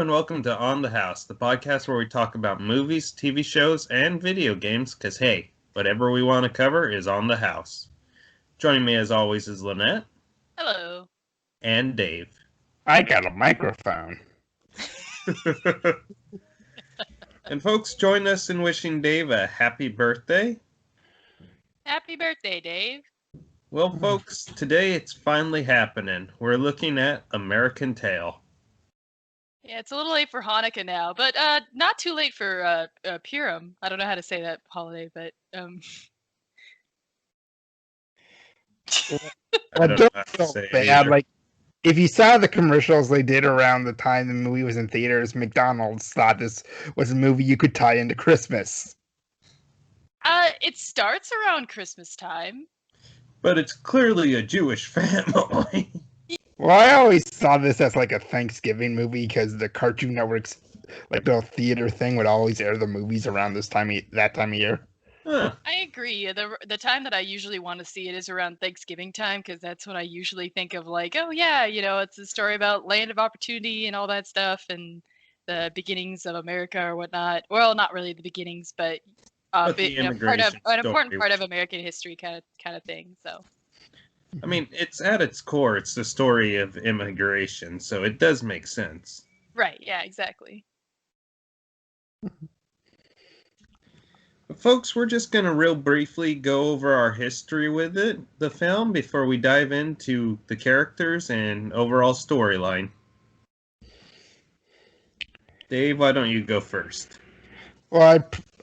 and welcome to On the House, the podcast where we talk about movies, TV shows, and video games, because hey, whatever we want to cover is on the house. Joining me as always is Lynette. Hello. And Dave. I got a microphone. And folks, join us in wishing Dave a happy birthday. Happy birthday, Dave. Well, folks, today it's finally happening. We're looking at American Tail. Yeah, it's a little late for Hanukkah now, but not too late for Purim. I don't know how to say that holiday, but I don't feel bad. Like, if you saw the commercials they did around the time the movie was in theaters, McDonald's thought this was a movie you could tie into Christmas. It starts around Christmas time. But it's clearly a Jewish family. Well, I always saw this as like a Thanksgiving movie because the Cartoon Network's like little theater thing would always air the movies around that time of year. Huh. I agree. The time that I usually want to see it is around Thanksgiving time because that's when I usually think of like, oh yeah, it's a story about land of opportunity and all that stuff and the beginnings of America or whatnot. Well, not really the beginnings, but an important part of American history kind of thing. So. I mean, it's at its core, it's the story of immigration, so it does make sense. Right, yeah, exactly. Folks, we're just going to real briefly go over our history with the film, before we dive into the characters and overall storyline. Dave, why don't you go first? Well,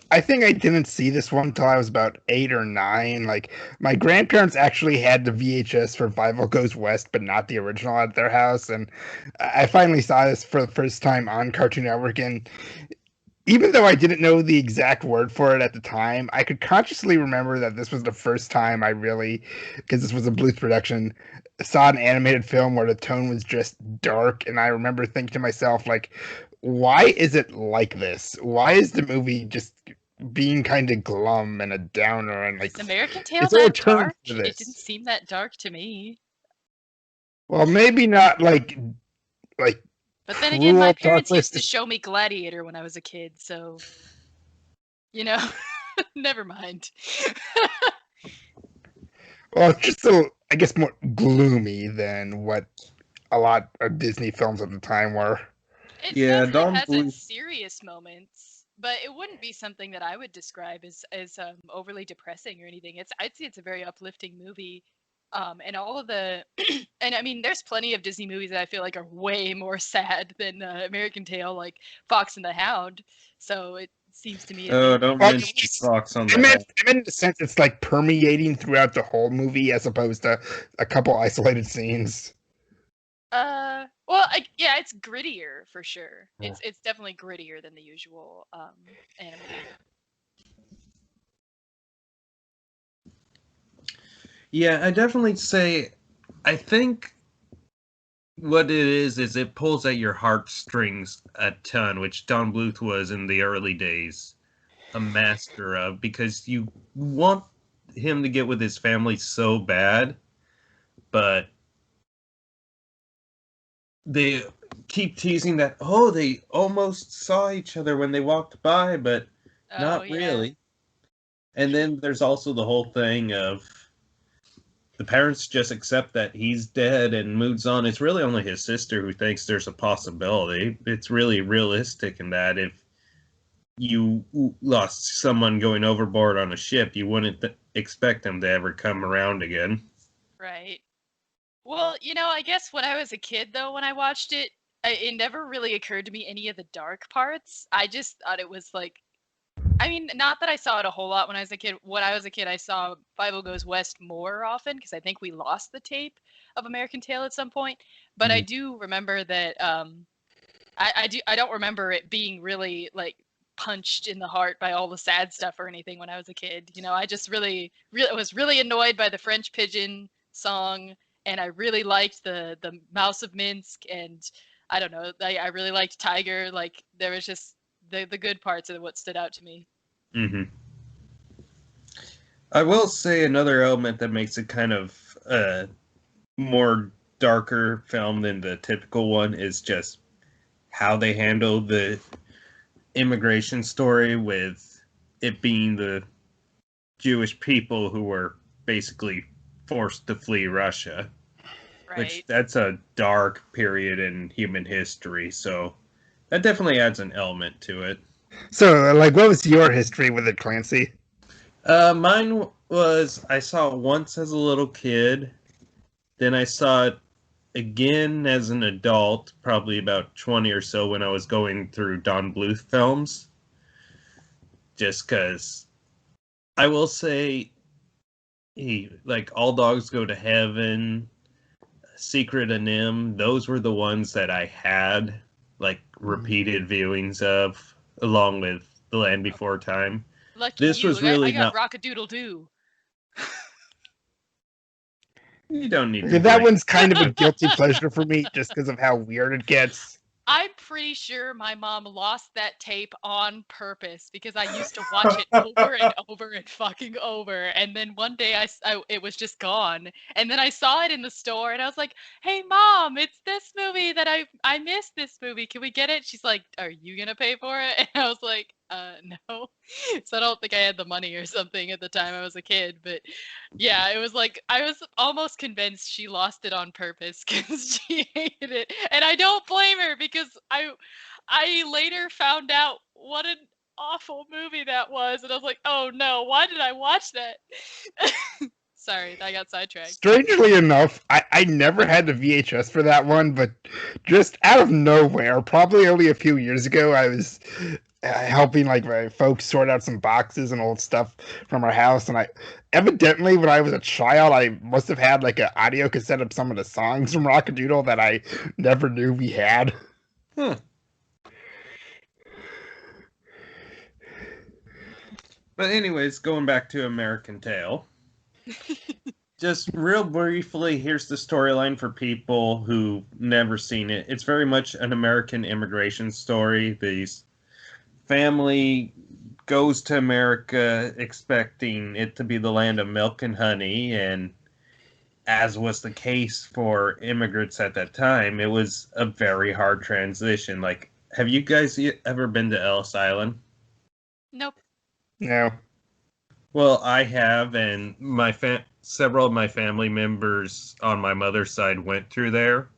I think I didn't see this one until I was about 8 or 9. Like, my grandparents actually had the VHS for Fievel Goes West, but not the original at their house. And I finally saw this for the first time on Cartoon Network. And even though I didn't know the exact word for it at the time, I could consciously remember that this was the first time I really, because this was a Bluth production, saw an animated film where the tone was just dark. And I remember thinking to myself, like, why is it like this? Why is the movie just being kind of glum and a downer and like? Is American Tail that dark? It didn't seem that dark to me. Well, maybe not like. But then again, my parents used to show me Gladiator when I was a kid, so never mind. Well, it's just I guess more gloomy than what a lot of Disney films at the time were. It definitely has its serious moments, but it wouldn't be something that I would describe as overly depressing or anything. I'd say it's a very uplifting movie, and all of the, and I mean, there's plenty of Disney movies that I feel like are way more sad than American Tail, like Fox and the Hound. So it seems to me. Oh, don't mention Fox on the Hound. I meant in the sense it's like permeating throughout the whole movie as opposed to a couple isolated scenes. Well, it's grittier for sure. Yeah. It's definitely grittier than the usual animated. Yeah, I definitely say, I think what it is it pulls at your heartstrings a ton, which Don Bluth was in the early days a master of, because you want him to get with his family so bad, but they keep teasing that, they almost saw each other when they walked by, but not really. And then there's also the whole thing of the parents just accept that he's dead and moves on. It's really only his sister who thinks there's a possibility. It's really realistic in that if you lost someone going overboard on a ship, you wouldn't expect them to ever come around again. Right. Well, I guess when I was a kid, though, when I watched it, it never really occurred to me any of the dark parts. I just thought it was like, I mean, not that I saw it a whole lot when I was a kid. When I was a kid, I saw Fievel Goes West more often because I think we lost the tape of American Tail at some point. But I do remember that I don't remember it being really like punched in the heart by all the sad stuff or anything when I was a kid. I just really was really annoyed by the French Pigeon song. And I really liked the Mouse of Minsk, and I don't know, I really liked Tiger. Like, there was just the good parts of what stood out to me. Mm-hmm. I will say another element that makes it kind of more darker film than the typical one is just how they handled the immigration story, with it being the Jewish people who were basically forced to flee Russia. Right. Which that's a dark period in human history, so that definitely adds an element to it. So, like, what was your history with it, Clancy? Mine was, I saw it once as a little kid, then I saw it again as an adult, probably about 20 or so, when I was going through Don Bluth films. Just because I will say, like All Dogs Go to Heaven, Secret of NIMH, those were the ones that I had like repeated viewings of, along with The Land Before Time. Lucky this you. Was really I got Rock-a-Doodle-Doo. You don't need to. That one's kind of a guilty pleasure for me, just because of how weird it gets. I'm pretty sure my mom lost that tape on purpose because I used to watch it over and over and fucking over. And then one day it was just gone. And then I saw it in the store and I was like, "Hey mom, it's this movie that I missed this movie. Can we get it?" She's like, "Are you going to pay for it?" And I was like, no. So I don't think I had the money or something at the time I was a kid, but yeah, it was like I was almost convinced she lost it on purpose because she hated it, and I don't blame her because I later found out what an awful movie that was, and I was like, oh no, why did I watch that? Sorry, I got sidetracked. Strangely enough, I never had the VHS for that one, but just out of nowhere, probably only a few years ago, I was helping like my folks sort out some boxes and old stuff from our house, and I evidently when I was a child I must have had like an audio cassette of some of the songs from Rock-a-Doodle that I never knew we had. But anyways, going back to American Tail, just real briefly, here's the storyline for people who've never seen it. It's very much an American immigration story. These family goes to America expecting it to be the land of milk and honey, and as was the case for immigrants at that time, it was a very hard transition. Like, have you guys ever been to Ellis Island? Nope. No. Well, I have, and several of my family members on my mother's side went through there.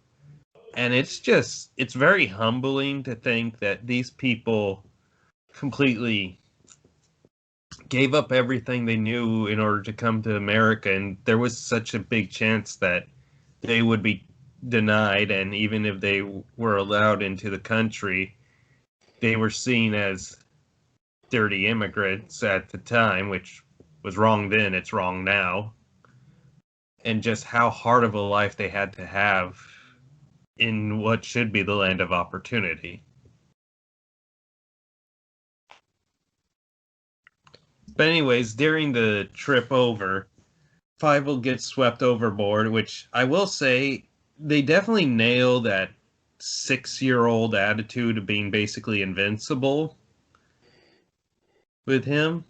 And it's very humbling to think that these people completely gave up everything they knew in order to come to America, and there was such a big chance that they would be denied, and even if they were allowed into the country, they were seen as dirty immigrants at the time, which was wrong then, it's wrong now. And just how hard of a life they had to have in what should be the land of opportunity. But anyways, during the trip over, Fievel gets swept overboard, which I will say, they definitely nail that 6-year-old attitude of being basically invincible with him.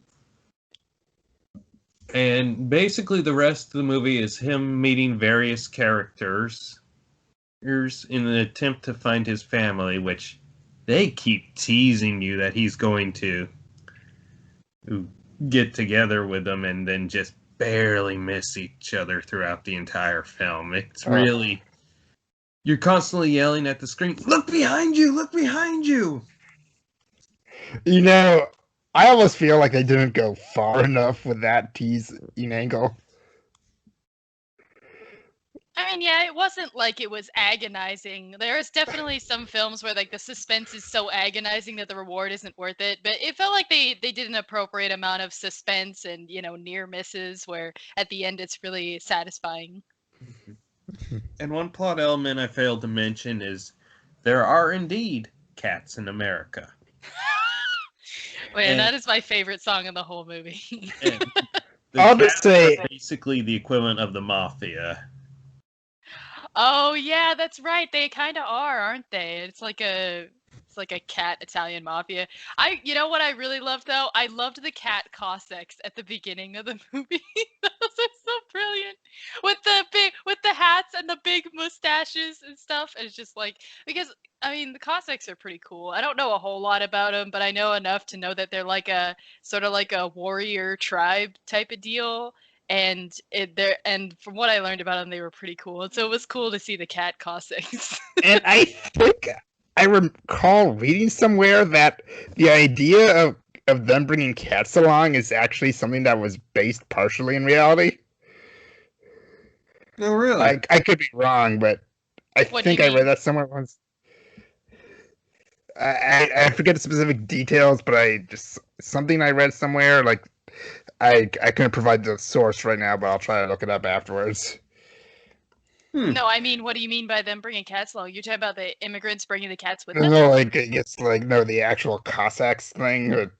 And basically the rest of the movie is him meeting various characters in an attempt to find his family, which they keep teasing you that he's going to get together with them and then just barely miss each other throughout the entire film. It's really... You're constantly yelling at the screen, "Look behind you! Look behind you!" You know, I almost feel like they didn't go far enough with that teasing angle. I mean, yeah, it wasn't like it was agonizing. There's definitely some films where like the suspense is so agonizing that the reward isn't worth it. But it felt like they did an appropriate amount of suspense and, you know, near misses where at the end it's really satisfying. And one plot element I failed to mention is there are indeed cats in America. Wait, that is my favorite song in the whole movie. I'll just say basically the equivalent of the mafia. Oh yeah, that's right. They kind of are, aren't they? It's like a cat Italian mafia. You know what I really loved though? I loved the cat Cossacks at the beginning of the movie. Those are so brilliant with the hats and the big mustaches and stuff. And it's just like, because I mean the Cossacks are pretty cool. I don't know a whole lot about them, but I know enough to know that they're like a sort of like a warrior tribe type of deal. And from what I learned about them, they were pretty cool. And so it was cool to see the cat Cossacks. And I think I recall reading somewhere that the idea of them bringing cats along is actually something that was based partially in reality. No, really? I could be wrong, but I think I read that somewhere once. I forget the specific details, but something I read somewhere. Like I couldn't provide the source right now, but I'll try to look it up afterwards. No, I mean, what do you mean by them bringing cats along? You're talking about the immigrants bringing the cats with them? No, like it's like no, the actual Cossacks thing.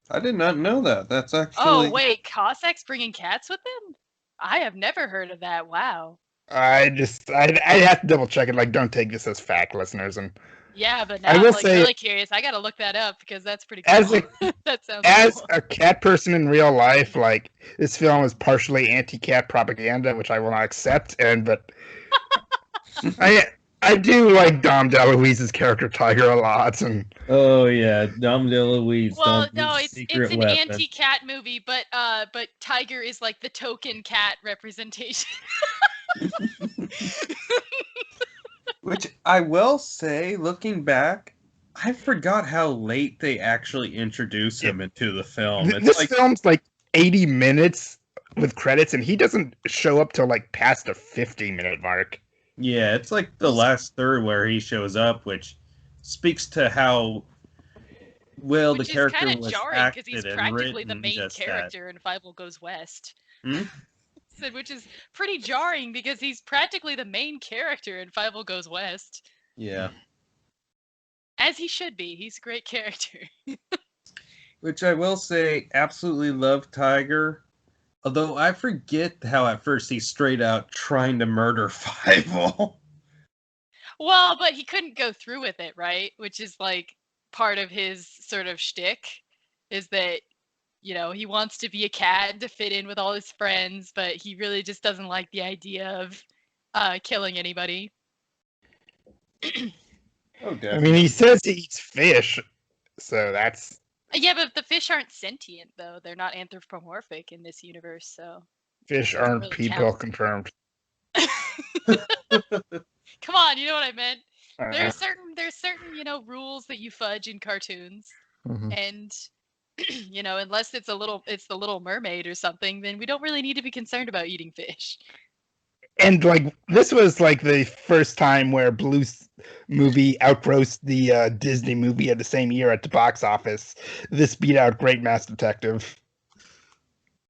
I did not know that. That's actually. Oh wait, Cossacks bringing cats with them? I have never heard of that. Wow. I have to double check it. Like, don't take this as fact, listeners. And yeah, but now I'm like really curious. I gotta look that up because that's pretty cool. That sounds cool. A cat person in real life, like this film is partially anti-cat propaganda, which I will not accept. But I do like Dom DeLuise's character Tiger a lot, and oh yeah, Dom DeLuise. Well, no, it's an anti-cat movie, but Tiger is like the token cat representation. Which I will say, looking back, I forgot how late they actually introduced him into the film. This film's like 80 minutes with credits, and he doesn't show up till like past the 50-minute mark. Yeah, it's like the last third where he shows up, which speaks to how well the character was acted and written. Which is kind of jarring because he's practically the main character in Fievel Goes West. Hmm? Which is pretty jarring because he's practically the main character in Fievel Goes West. Yeah. As he should be. He's a great character. Which I will say, absolutely love Tiger. Although I forget how at first he's straight out trying to murder Fievel. Well, but he couldn't go through with it, right? Which is like part of his sort of shtick, is that, you know, he wants to be a cat to fit in with all his friends, but he really just doesn't like the idea of killing anybody. Oh, definitely. I mean, he says he eats fish, so that's... Yeah, but the fish aren't sentient, though. They're not anthropomorphic in this universe, so... Fish aren't really people, confirmed. Come on, you know what I meant. There's certain, you know, rules that you fudge in cartoons, and... you know, unless it's the Little Mermaid or something, then we don't really need to be concerned about eating fish. And like this was like the first time where Blue's movie outgrossed the Disney movie of the same year at the box office. This beat out Great Mouse Detective.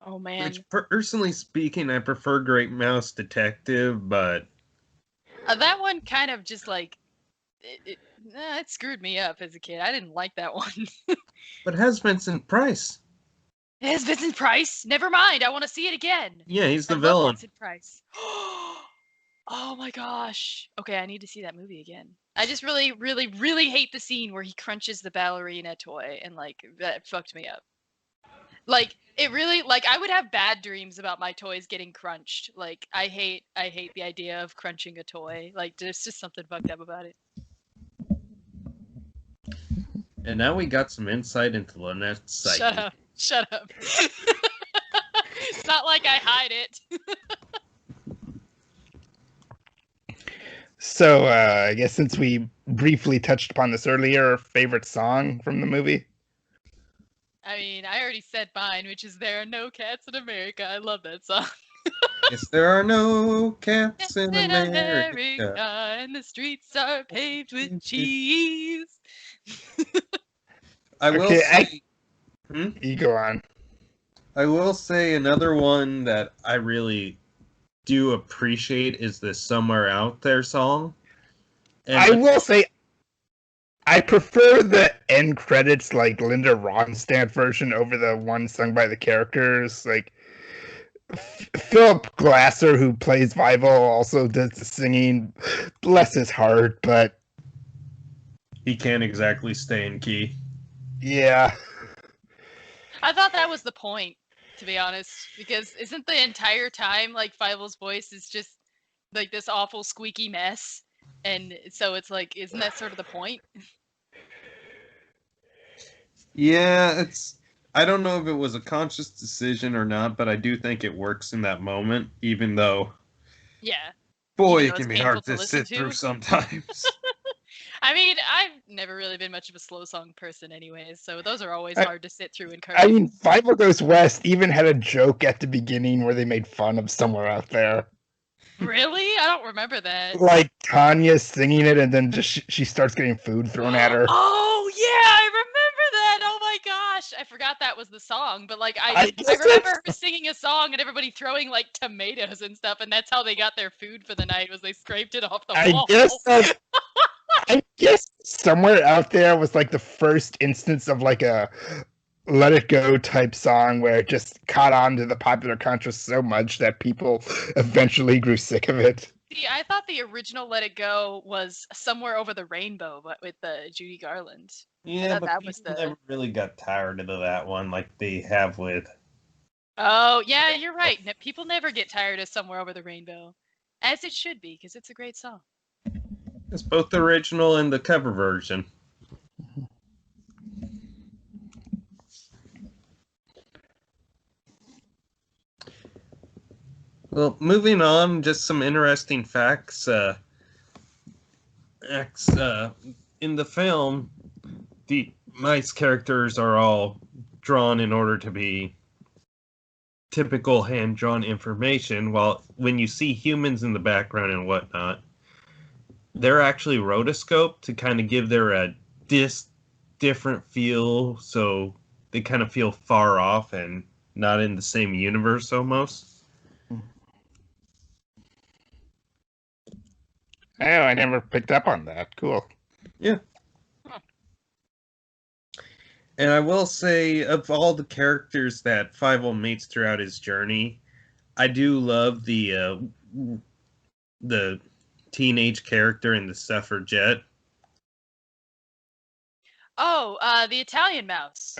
Oh man! Which, personally speaking, I prefer Great Mouse Detective, but that one kind of just like it screwed me up as a kid. I didn't like that one. But it has Vincent Price. It has Vincent Price? Never mind. I want to see it again. Yeah, he's the villain. Vincent Price. Oh my gosh. Okay, I need to see that movie again. I just really, really, really hate the scene where he crunches the ballerina toy, and like that fucked me up. Like it really, like I would have bad dreams about my toys getting crunched. Like I hate the idea of crunching a toy. Like there's just something fucked up about it. And now we got some insight into Lynette's psyche. Shut up. It's not like I hide it. So, I guess since we briefly touched upon this earlier, favorite song from the movie? I mean, I already said mine, which is There Are No Cats in America. I love that song. Yes, there are no cats in America. And the streets are paved with cheese. I will say... You go on. I will say another one that I really do appreciate is the Somewhere Out There song. And I will say I prefer the end credits, like Linda Ronstadt version, over the one sung by the characters. Like Philip Glasser, who plays Fievel, also does the singing. Bless his heart, but he can't exactly stay in key. Yeah. I thought that was the point, to be honest, because isn't the entire time like Fievel's voice is just like this awful squeaky mess, and so it's like, isn't that sort of the point? Yeah, I don't know if it was a conscious decision or not, but I do think it works in that moment, even though, Yeah. boy, Even it though can it's be painful hard to to listen sit to. through sometimes. I mean, I've never really been much of a slow song person anyways, so those are always I- hard to sit through in I mean, cartoons. Fievel Goes West even had a joke at the beginning where they made fun of Somewhere Out There. Really? I don't remember that. Like Tanya singing it, and then just she starts getting food thrown at her. Oh yeah, I remember that. Oh my gosh, I forgot that was the song. But like, I guess remember that's- her singing a song and everybody throwing like tomatoes and stuff, and that's how they got their food for the night. Was they scraped it off the wall? I guess Somewhere Out There was like the first instance of like a Let It Go type song where it just caught on to the popular conscious so much that people eventually grew sick of it. See, I thought the original "Let It Go" was "Somewhere Over the Rainbow," but with Judy Garland. Yeah, but that was people never really got tired of that one like they have with. Oh yeah, you're right. People never get tired of "Somewhere Over the Rainbow," as it should be, because it's a great song. It's both the original and the cover version. Well, moving on, just some interesting facts. In the film, the mice characters are all drawn in order to be typical hand-drawn information, while when you see humans in the background and whatnot, they're actually rotoscoped to kind of give their a different feel, so they kind of feel far off and not in the same universe almost. Oh, I never picked up on that. Cool. Yeah. And I will say, of all the characters that Fievel meets throughout his journey, I do love the teenage character in the suffragette. Oh, the Italian mouse.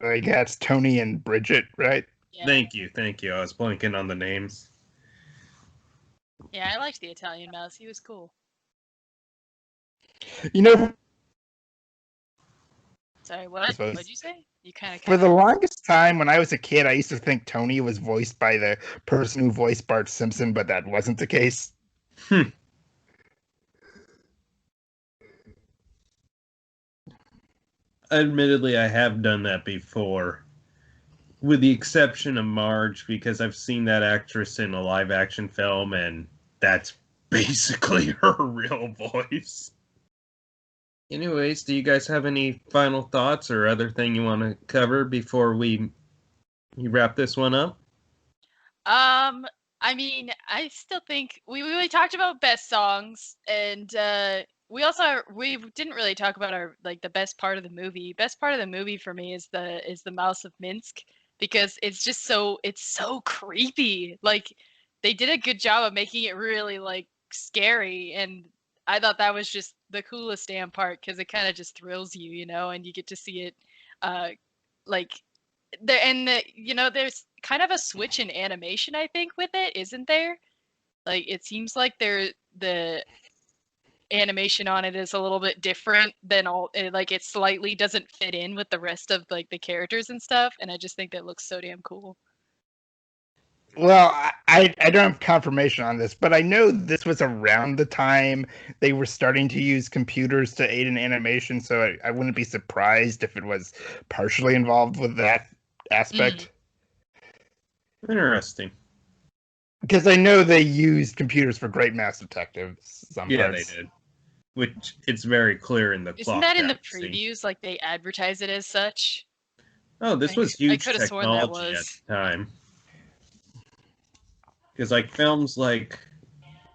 Like that's Tony and Bridget, right? Yeah. Thank you. I was blanking on the names. Yeah, I liked the Italian mouse. He was cool. You know. Sorry, what? What'd you say? You kind of. For the longest time, when I was a kid, I used to think Tony was voiced by the person who voiced Bart Simpson, but that wasn't the case. Admittedly, I have done that before, with the exception of Marge, because I've seen that actress in a live-action film, and that's basically her real voice. Anyways, do you guys have any final thoughts or other thing you want to cover before we wrap this one up? I mean, I still think we talked about best songs, and we didn't really talk about our the best part of the movie. Best part of the movie for me is the Mouse of Minsk, because it's so creepy. Like, they did a good job of making it really scary, and I thought that was just the coolest damn part, because it kind of just thrills you, and you get to see it there's kind of a switch in animation, I think, with it, isn't there? Like, it seems like the animation on it is a little bit different than it slightly doesn't fit in with the rest of the characters and stuff, and I just think that looks so damn cool. Well, I don't have confirmation on this, but I know this was around the time they were starting to use computers to aid in animation, so I wouldn't be surprised if it was partially involved with that aspect. Interesting. Because I know they used computers for Great Mouse Detective. Yeah, they did. Which it's very clear in the plot. Isn't that in the previews? Like, they advertise it as such? Oh, this was huge technology at the time. Because films like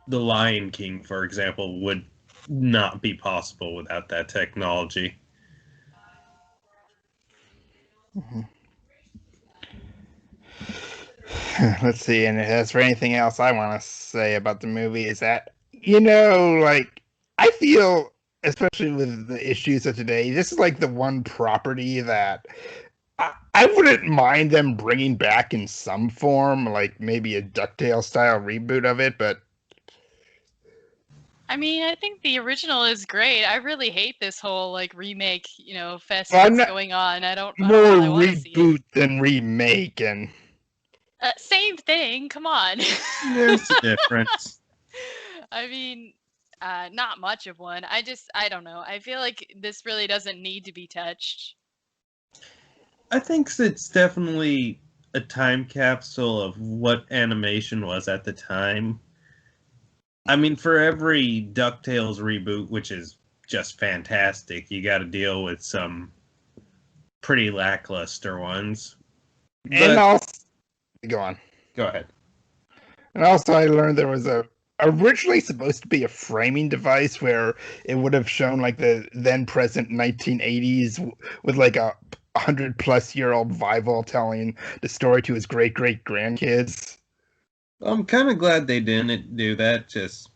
The Lion King, for example, would not be possible without that technology. Mm-hmm. Let's see, and as for anything else I want to say about the movie is that, I feel, especially with the issues of today, this is the one property that I wouldn't mind them bringing back in some form, like maybe a DuckTales style reboot of it, but I mean, I think the original is great. I really hate this whole like remake, fest well, I'm that's not going on. I don't more really want to see it. reboot than remake, and Same thing. Come on. There's a difference. I mean, not much of one. I don't know. I feel like this really doesn't need to be touched. I think it's definitely a time capsule of what animation was at the time. I mean, for every DuckTales reboot, which is just fantastic, you got to deal with some pretty lackluster ones. and But also go on. go ahead. And also, I learned there was originally supposed to be a framing device where it would have shown like the then present 1980s with like a 100-plus-year-old Vival telling the story to his great grandkids. I'm kind of glad they didn't do that, just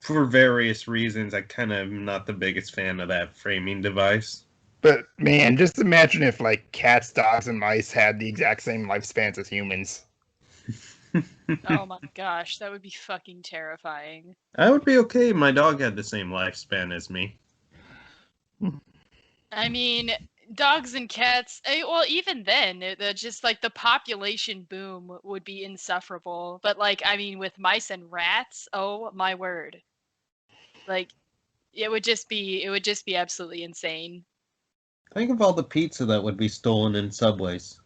for various reasons. I kind of am not the biggest fan of that framing device. But man, just imagine if like cats, dogs, and mice had the exact same lifespans as humans. Oh my gosh, that would be fucking terrifying. I would be okay if my dog had the same lifespan as me. I mean, dogs and cats. Well, even then, just like the population boom would be insufferable. But like, I mean, with mice and rats, oh my word! Like, it would just be absolutely insane. Think of all the pizza that would be stolen in subways.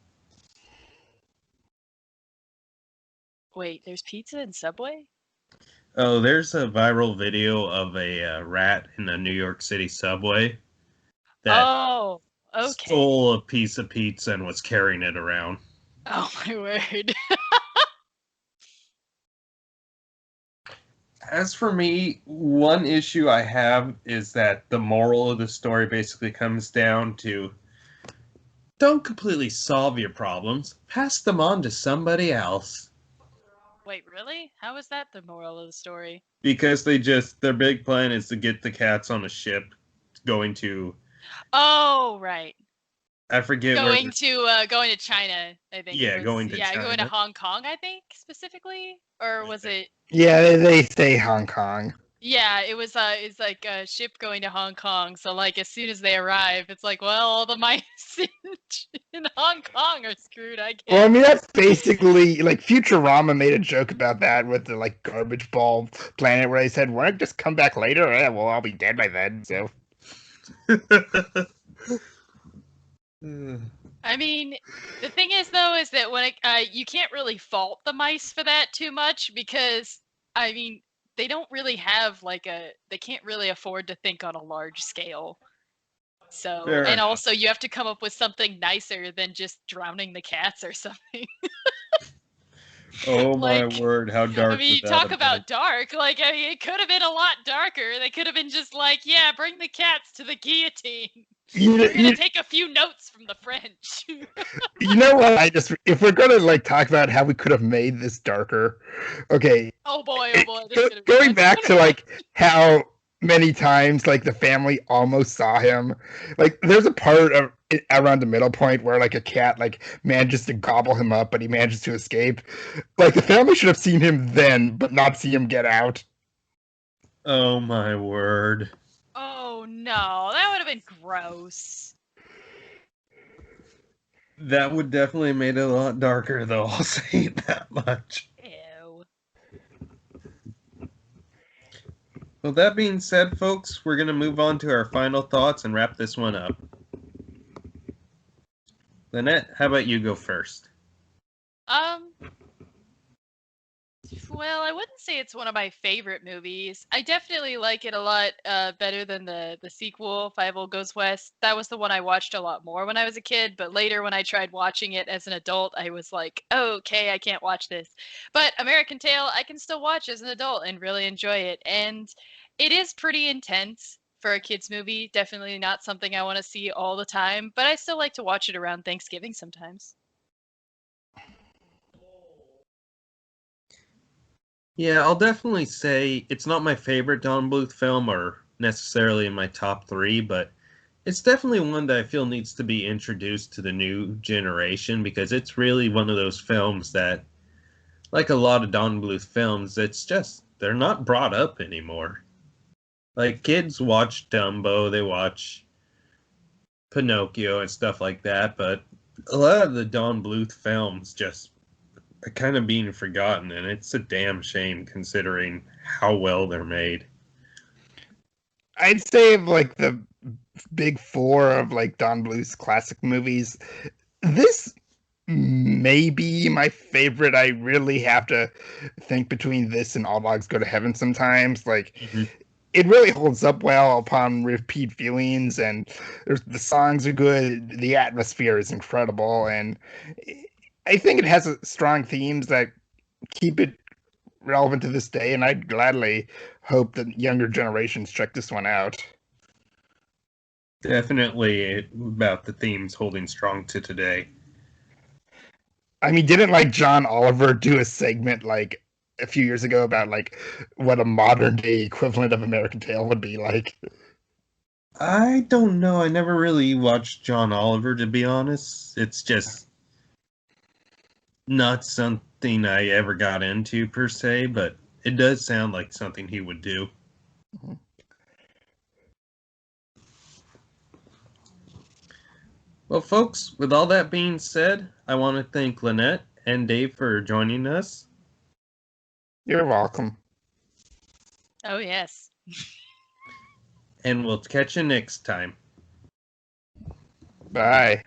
Wait, there's pizza in Subway? Oh, there's a viral video of a rat in a New York City subway that Oh, okay. stole a piece of pizza and was carrying it around. Oh my word. As for me, one issue I have is that the moral of the story basically comes down to don't completely solve your problems, pass them on to somebody else. Wait, really? How is that the moral of the story? Because their big plan is to get the cats on a ship going to, Oh, right. I forget Going to China, I think. Yeah, going to going to China. Hong Kong, I think, specifically, or was it? Yeah, they say Hong Kong. Yeah, it was. It's like a ship going to Hong Kong. So like, as soon as they arrive, it's like, well, all the mice in Hong Kong are screwed. I guess. Well, I mean, that's basically like Futurama made a joke about that with the like garbage ball planet where they said, "Why not just come back later?" Yeah, well, I'll be dead by then. So, I mean, the thing is though, is that when you can't really fault the mice for that too much because, I mean, they don't really have they can't really afford to think on a large scale. So, Fair and enough. also you have to come up with something nicer than just drowning the cats or something. Oh my Like, word, how dark I mean, you was talk that about dark. Like, I mean, it could have been a lot darker. They could have been just like, yeah, bring the cats to the guillotine. We're gonna take a few notes from the French. you know what? If we're gonna like talk about how we could have made this darker, okay. Oh boy, this is gonna be Going fun. back to like how many times like the family almost saw him, like there's a part of around the middle point where like a cat like manages to gobble him up, but he manages to escape. Like the family should have seen him then, but not see him get out. Oh my word. Oh no, that would have been gross. That would definitely made it a lot darker, though. I'll say that much. Ew. Well, that being said, folks, we're going to move on to our final thoughts and wrap this one up. Lynette, how about you go first? Well, I wouldn't say it's one of my favorite movies. I definitely like it a lot better than the sequel, Fievel Goes West. That was the one I watched a lot more when I was a kid, but later when I tried watching it as an adult, I was like, oh, okay, I can't watch this. But American Tail, I can still watch as an adult and really enjoy it. And it is pretty intense for a kids movie. Definitely not something I want to see all the time, but I still like to watch it around Thanksgiving sometimes. Yeah, I'll definitely say it's not my favorite Don Bluth film or necessarily in my top three, but It's definitely one that I feel needs to be introduced to the new generation because it's really one of those films that, like a lot of Don Bluth films, it's just, they're not brought up anymore. Like, kids watch Dumbo, they watch Pinocchio and stuff like that, but a lot of the Don Bluth films just are kind of being forgotten, and it's a damn shame considering how well they're made. I'd say of like the big four of like Don Bluth's classic movies, this may be my favorite. I really have to think between this and All Dogs Go to Heaven sometimes. Like, it really holds up well upon repeat viewings, and the songs are good. The atmosphere is incredible, and I think it has strong themes that keep it relevant to this day. And I'd gladly hope that younger generations check this one out. Definitely about the themes holding strong to today. I mean, didn't like John Oliver do a segment like a few years ago about like what a modern day equivalent of American Tail would be like? I don't know. I never really watched John Oliver, to be honest. It's just not something I ever got into per se, but it does sound like something he would do. Mm-hmm. Well, folks, with all that being said, I want to thank Lynette and Dave for joining us. You're welcome. Oh, yes. And we'll catch you next time. Bye.